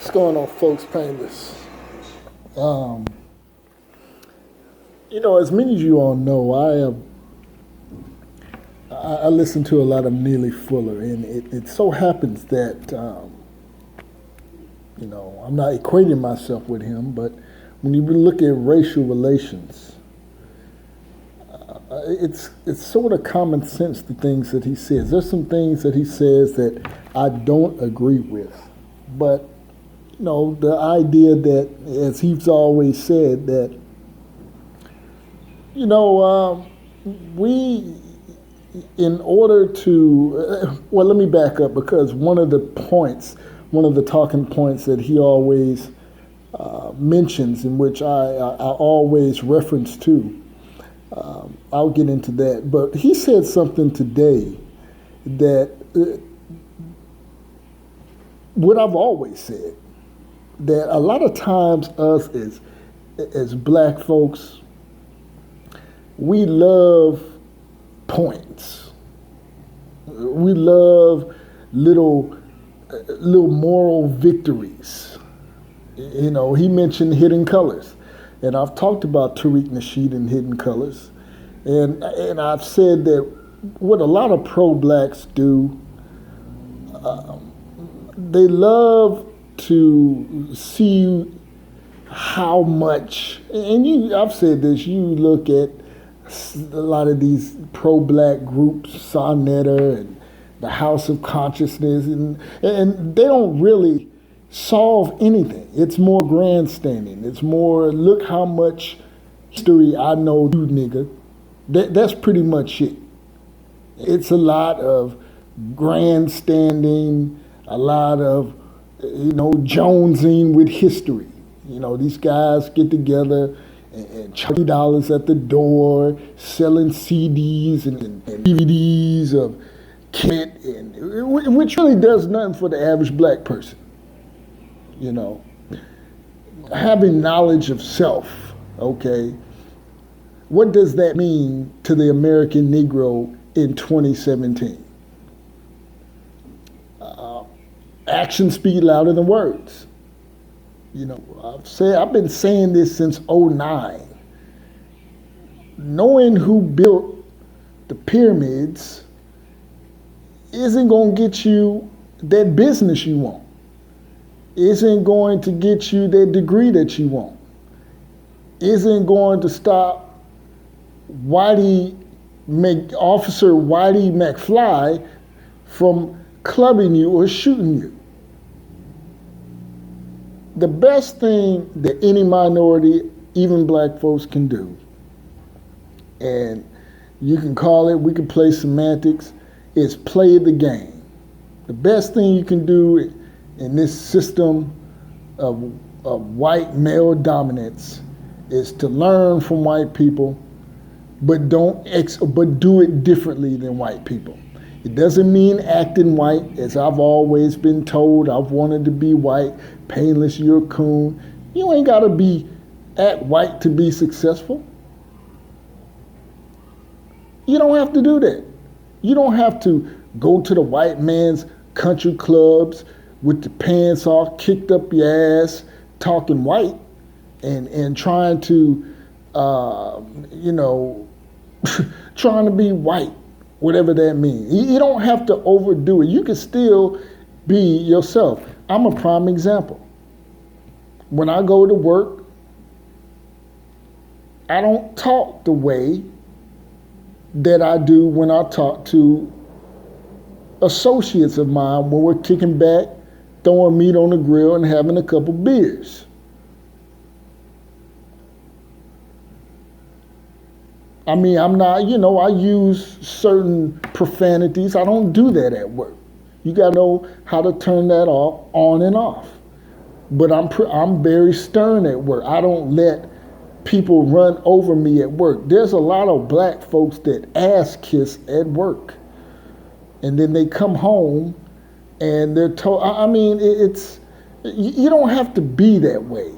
What's going on, folks? Painless. Um, as many of you all know, I listen to a lot of Neely Fuller, and it so happens that I'm not equating myself with him, but when you look at racial relations, it's sort of common sense, the things that he says. There's some things that he says that I don't agree with, but the idea that, as he's always said, that we, in order to, well, let me back up, because one of the talking points that he always mentions, in which I always reference to, I'll get into that. But he said something today that what I've always said, that a lot of times us as black folks, we love points. We love little moral victories. He mentioned Hidden Colors, and I've talked about Tariq Nasheed and Hidden Colors, and I've said that what a lot of pro-blacks do, they love to see how much, and I've said this, you look at a lot of these pro-black groups, Sonetta and the House of Consciousness, and they don't really solve anything. It's more grandstanding. It's more, look how much history I know, you nigga. That's pretty much it. It's a lot of grandstanding, a lot of jonesing with history. These guys get together and $20 at the door, selling CDs and DVDs of Kent, which really does nothing for the average black person. Having knowledge of self, okay, what does that mean to the American Negro in 2017? Actions speak louder than words. I've been saying this since '09. Knowing who built the pyramids isn't going to get you that business you want. Isn't going to get you that degree that you want. Isn't going to stop Officer Whitey McFly from clubbing you or shooting you. The best thing that any minority, even black folks, can do, and you can call it, we can play semantics, is play the game. The best thing you can do in this system of white male dominance is to learn from white people, but do it differently than white people. It doesn't mean acting white, as I've always been told. I've wanted to be white. Painless, you're a coon. You ain't got to act white to be successful. You don't have to do that. You don't have to go to the white man's country clubs with the pants all kicked up your ass, talking white, and trying to, trying to be white, whatever that means. You don't have to overdo it. You can still be yourself. I'm a prime example. When I go to work, I don't talk the way that I do when I talk to associates of mine when we're kicking back, throwing meat on the grill, and having a couple beers. I mean, I'm not, I use certain profanities. I don't do that at work. You got to know how to turn that off, on and off. But I'm very stern at work. I don't let people run over me at work. There's a lot of black folks that ass kiss at work. And then they come home and they're told, you don't have to be that way.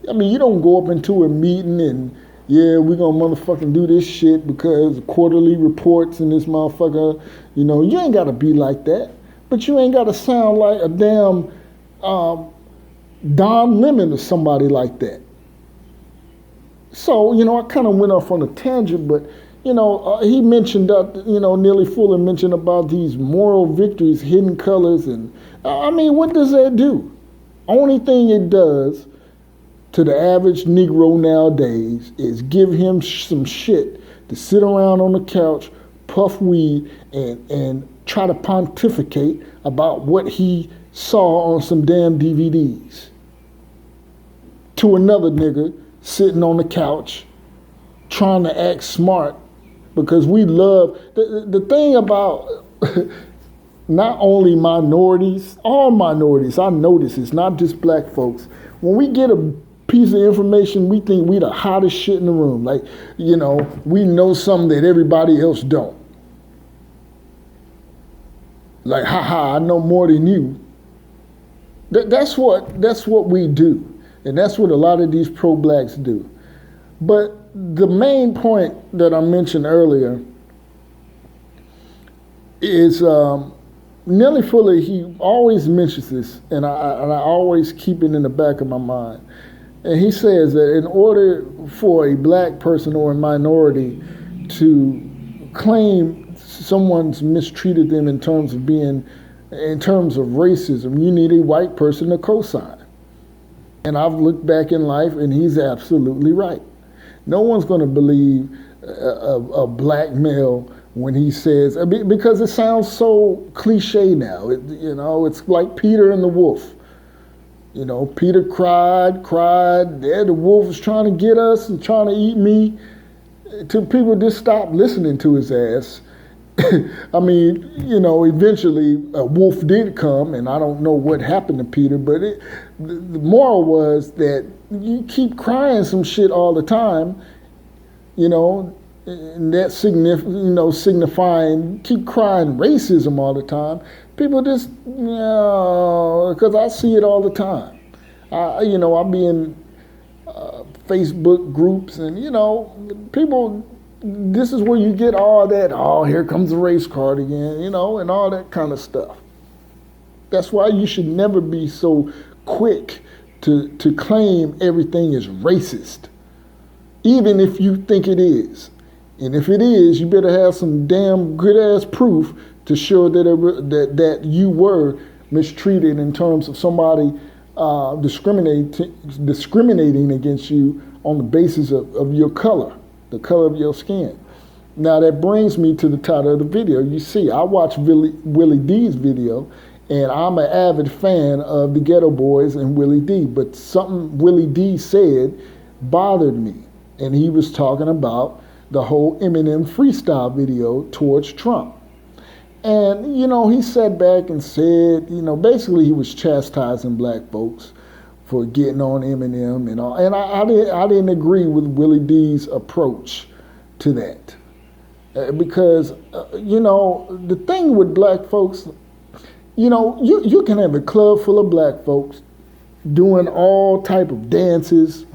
I mean, you don't go up into a meeting and, yeah, we're going to motherfucking do this shit because quarterly reports and this motherfucker, you ain't got to be like that. But you ain't got to sound like a damn Don Lemon or somebody like that. So, I kind of went off on a tangent, but, he mentioned that, Neely Fuller mentioned about these moral victories, hidden colors, and, what does that do? Only thing it does to the average Negro nowadays is give him some shit to sit around on the couch, puff weed, and try to pontificate about what he saw on some damn DVDs. To another nigga sitting on the couch trying to act smart, because we love the thing about not only minorities, all minorities. I notice it's not just black folks. When we get a piece of information, we think we the hottest shit in the room. Like, we know something that everybody else don't. Like, haha, I know more than you. That's what we do. And that's what a lot of these pro-blacks do. But the main point that I mentioned earlier is Nelly Fuller, he always mentions this, and I always keep it in the back of my mind. And he says that in order for a black person or a minority to claim someone's mistreated them in terms of racism, you need a white person to co-sign. And I've looked back in life, and he's absolutely right. No one's going to believe a black male when he says, because it sounds so cliche now. It's like Peter and the wolf. Peter cried. The wolf was trying to get us and trying to eat me. Till people just stopped listening to his ass. Eventually a wolf did come, and I don't know what happened to Peter, but the moral was that you keep crying some shit all the time, and that's signifying keep crying racism all the time. People just, because I see it all the time. I'll be in Facebook groups, and people. This is where you get all that, here comes the race card again, and all that kind of stuff. That's why you should never be so quick to claim everything is racist, even if you think it is. And if it is, you better have some damn good-ass proof to show that you were mistreated in terms of somebody discriminating against you on the basis of your color. The color of your skin. Now that brings me to the title of the video. You see, I watched Willie D's video, and I'm an avid fan of the Ghetto Boys and Willie D, but something Willie D said bothered me, and he was talking about the whole Eminem freestyle video towards Trump. And, he sat back and said, basically he was chastising black folks for getting on Eminem and all. And I didn't agree with Willie D's approach to that. Because, the thing with black folks, you can have a club full of black folks doing all type of dances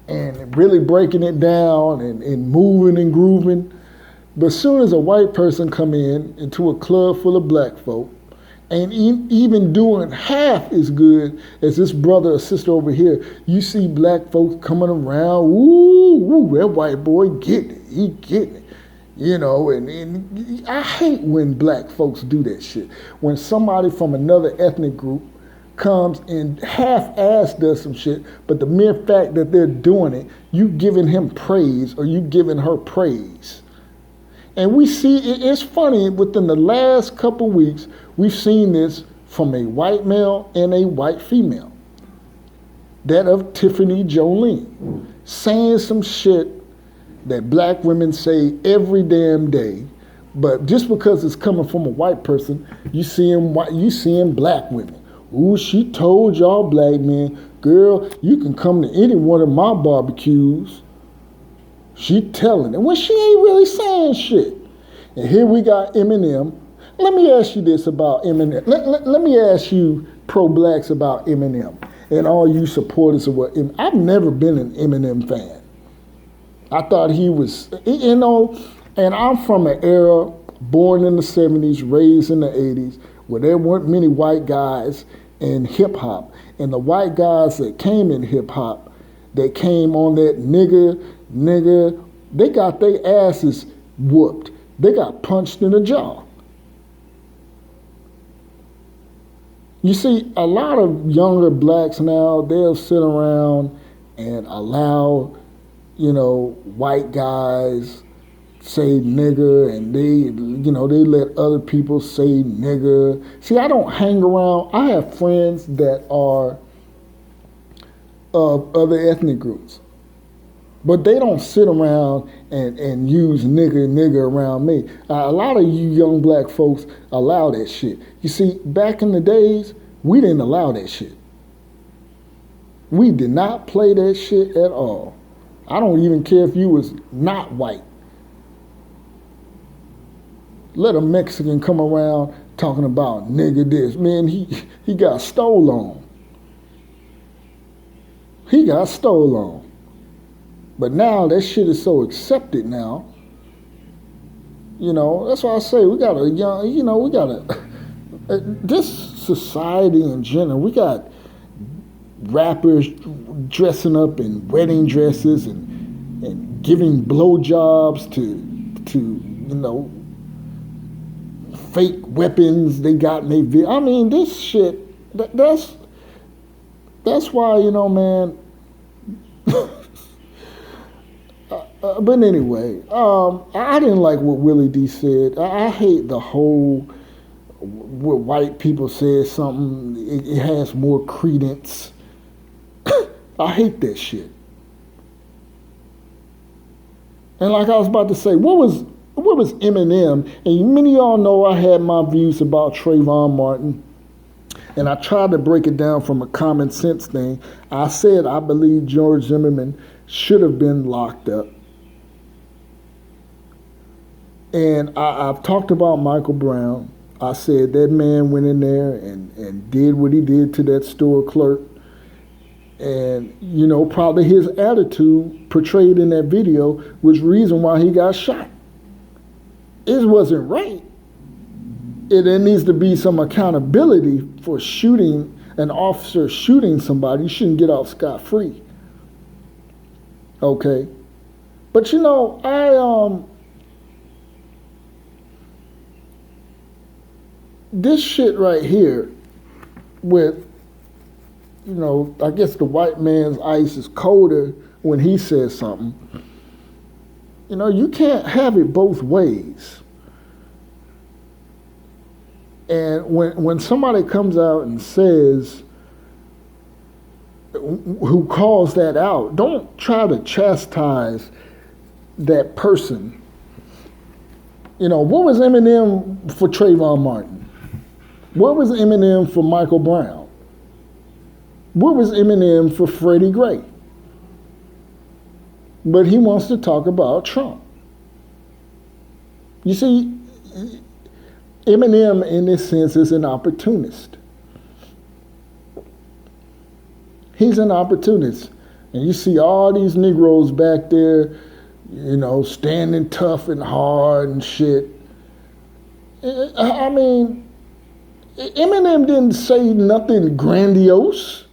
and really breaking it down and moving and grooving. But as soon as a white person come into a club full of black folk, and even doing half as good as this brother or sister over here, you see black folks coming around, ooh, that white boy getting it, he getting it. And I hate when black folks do that shit. When somebody from another ethnic group comes and half-ass does some shit, but the mere fact that they're doing it, you giving him praise or you giving her praise. And we see, it's funny, within the last couple weeks, we've seen this from a white male and a white female. That of Tiffany Jolene, saying some shit that black women say every damn day, but just because it's coming from a white person, you seeing black women. Ooh, she told y'all black men, girl, you can come to any one of my barbecues. She telling it when she ain't really saying shit. And here we got Eminem. Let me ask you this about Eminem. Let me ask you pro-blacks about Eminem and all you supporters of what Eminem. I've never been an Eminem fan. I thought he was, and I'm from an era born in the 70s, raised in the 80s, where there weren't many white guys in hip hop. And the white guys that came in hip hop, that came on that nigga, they got their asses whooped. They got punched in the jaw. You see, a lot of younger blacks now, they'll sit around and allow, white guys say nigger, and they let other people say nigger. See, I don't hang around. I have friends that are of other ethnic groups, but they don't sit around and use nigger around me. A lot of you young black folks allow that shit. You see, back in the days, we didn't allow that shit. We did not play that shit at all. I don't even care if you was not white. Let a Mexican come around talking about nigga this. Man, he got stole on. He got stole on. But now that shit is so accepted now. That's why I say we got this society in general, we got rappers dressing up in wedding dresses and giving blowjobs to fake weapons they got in their video. I mean, this shit, that's why, man. But anyway, I didn't like what Willie D said. I hate the whole, when white people say something, it has more credence. I hate that shit. And like I was about to say, what was Eminem? And many of y'all know I had my views about Trayvon Martin. And I tried to break it down from a common sense thing. I said I believe George Zimmerman should have been locked up. And I've talked about Michael Brown. I said that man went in there and did what he did to that store clerk. And, probably his attitude portrayed in that video was the reason why he got shot. It wasn't right. There needs to be some accountability for shooting, an officer shooting somebody. You shouldn't get off scot-free. Okay? But, this shit right here with, I guess the white man's ice is colder when he says something. You can't have it both ways. And when somebody comes out and says, who calls that out, don't try to chastise that person. What was Eminem for Trayvon Martin? What was Eminem for Michael Brown? What was Eminem for Freddie Gray? But he wants to talk about Trump. You see, Eminem in this sense is an opportunist. He's an opportunist. And you see all these Negroes back there, standing tough and hard and shit. I mean, Eminem didn't say nothing grandiose.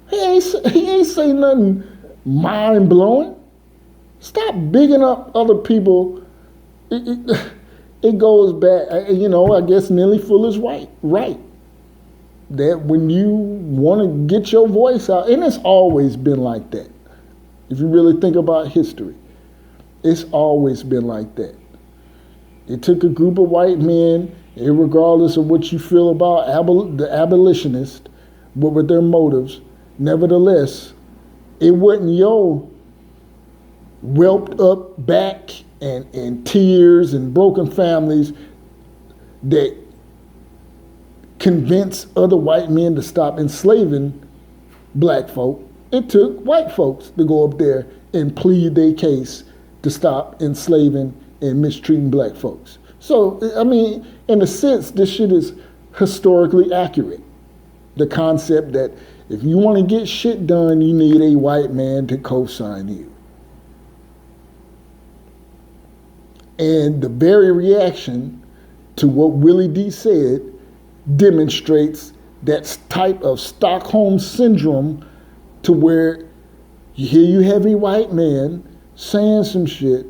He ain't say nothing mind-blowing. Stop bigging up other people. It goes back, I guess Nelly Fuller's right. That when you want to get your voice out, and it's always been like that. If you really think about history, it's always been like that. It took a group of white men, regardless of what you feel about the abolitionists, what were their motives. Nevertheless, it wasn't your whelped up back and tears and broken families that convinced other white men to stop enslaving black folk. It took white folks to go up there and plead their case to stop enslaving and mistreating black folks. So, I mean, in a sense, this shit is historically accurate. The concept that if you want to get shit done, you need a white man to co-sign you. And the very reaction to what Willie D said demonstrates that type of Stockholm syndrome to where you heavy white man saying some shit,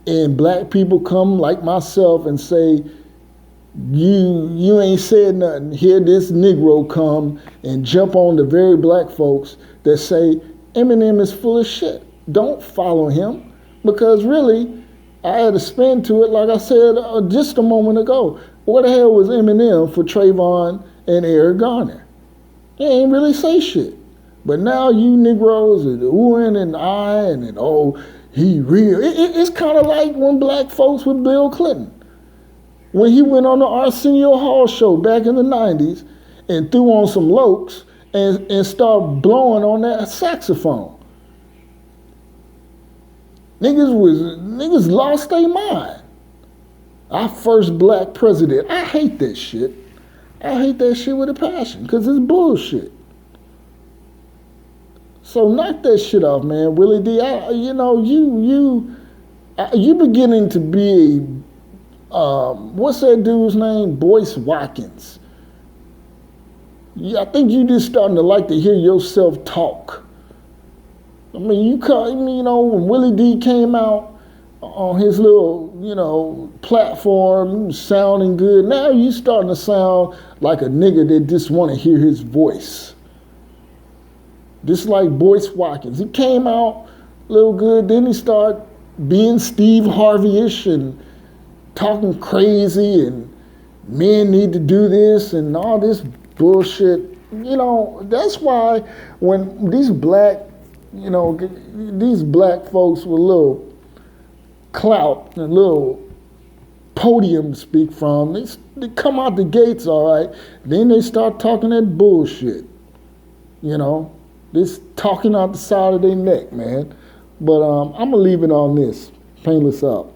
and black people come like myself and say, you ain't said nothing. Here this Negro come and jump on the very black folks that say Eminem is full of shit. Don't follow him, because really, I had to spin to it, like I said just a moment ago. What the hell was Eminem for Trayvon and Eric Garner? He ain't really say shit. But now you Negroes are oohing and eyeing and oh, he real. It's kind of like when black folks with Bill Clinton. When he went on the Arsenio Hall show back in the 90s and threw on some lokes and started blowing on that saxophone. Niggas lost their mind. Our first black president. I hate that shit. I hate that shit with a passion, because it's bullshit. So knock that shit off, man. Willie D, you beginning to be what's that dude's name? Boyce Watkins. Yeah, I think you just starting to like to hear yourself talk. I mean, when Willie D came out on his little, platform, sounding good. Now you starting to sound like a nigga that just want to hear his voice. Just like Boyce Watkins. He came out a little good, then he started being Steve Harvey-ish and talking crazy and men need to do this and all this bullshit. That's why when these black folks with a little clout and a little podium to speak from, they come out the gates all right, then they start talking that bullshit. This talking out the side of their neck, man. But I'm going to leave it on this. Painless out.